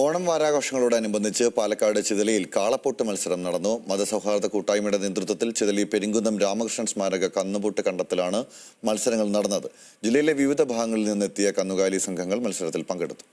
ഓണം വാരാഘോഷങ്ങളോടനുബന്ധിച്ച് പാലക്കാട് ചിതലിയിൽ കാളപ്പൊട്ട് മത്സരം നടന്നു. മതസൗഹാർദ്ദ കൂട്ടായ്മയുടെ നേതൃത്വത്തിൽ ചിതലി പെരിങ്കുന്നം രാമകൃഷ്ണൻ സ്മാരക കന്നുപൊട്ട് കണ്ടത്തിലാണ് മത്സരങ്ങൾ നടന്നത്. ജില്ലയിലെ വിവിധ ഭാഗങ്ങളിൽ നിന്നെത്തിയ കന്നുകാലി സംഘങ്ങൾ മത്സരത്തിൽ പങ്കെടുത്തു.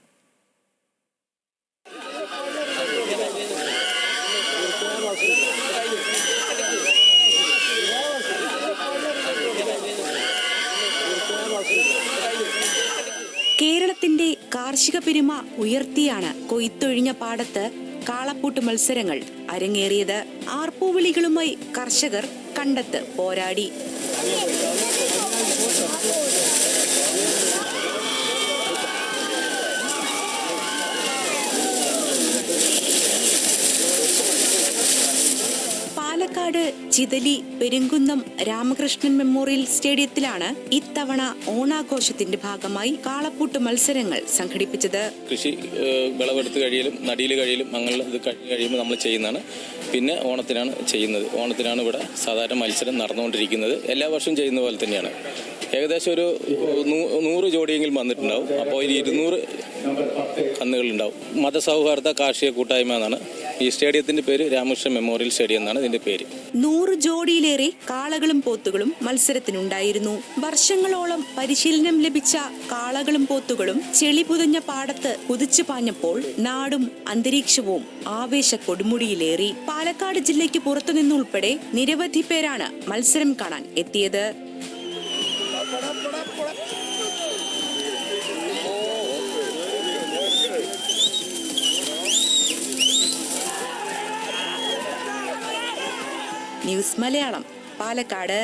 കേരളത്തിന്റെ കാർഷിക പെരുമ ഉയർത്തിയാണ് കൊയ്ത്തൊഴിഞ്ഞ പാടത്ത് കാളപ്പൂട്ട് മത്സരങ്ങൾ അരങ്ങേറിയത്. ആർപ്പുവിളികളുമായി കർഷകർ കണ്ടത്ത് പോരാടി. പാലക്കാട് ചിതലി പെരിങ്കുന്നം രാമകൃഷ്ണൻ മെമ്മോറിയൽ സ്റ്റേഡിയത്തിലാണ് ഇത്തവണ ഓണാഘോഷത്തിന്റെ ഭാഗമായി കാളപ്പൂട്ട് മത്സരങ്ങൾ സംഘടിപ്പിച്ചത്. കൃഷി വിളവെടുത്ത് കഴിയലും നടിയിൽ കഴിയലും അങ്ങനെ ഇത് കഴിയുമ്പോൾ നമ്മൾ ചെയ്യുന്നതാണ്. പിന്നെ ഓണത്തിനാണ് ചെയ്യുന്നത്. ഓണത്തിനാണ് ഇവിടെ സാധാരണ മത്സരം നടന്നുകൊണ്ടിരിക്കുന്നത്. എല്ലാ വർഷവും ചെയ്യുന്ന പോലെ തന്നെയാണ്. ഏകദേശം ഒരു 100 ജോഡിയെങ്കിലും വന്നിട്ടുണ്ടാവും. അപ്പോൾ ഒരു 200 കന്നുകളുണ്ടാവും. മതസൗഹാർദ്ദ കാർഷിക കൂട്ടായ്മ എന്നാണ് ഈ സ്റ്റേഡിയത്തിന്റെ പേര്. രാമകൃഷ്ണൻ മെമ്മോറിയൽ സ്റ്റേഡിയം എന്നാണ് ഇതിന്റെ പേര്. 100 ജോഡിയിലേറെ കാളകളും പോത്തുകളും മത്സരത്തിനുണ്ടായിരുന്നു. വർഷങ്ങളോളം പരിശീലനം ലഭിച്ച കാളകളും പോത്തുകളും ചെളി പുതഞ്ഞ പാടത്ത് കുതിച്ചു പാഞ്ഞപ്പോൾ നാടും അന്തരീക്ഷവും ആവേശ കൊടുമുടിയിലേറി. പാലക്കാട് ജില്ലയ്ക്ക് പുറത്തുനിന്നുൾപ്പെടെ നിരവധി പേരാണ് മത്സരം കാണാൻ എത്തിയത്. ന്യൂസ് മലയാളം, പാലക്കാട്.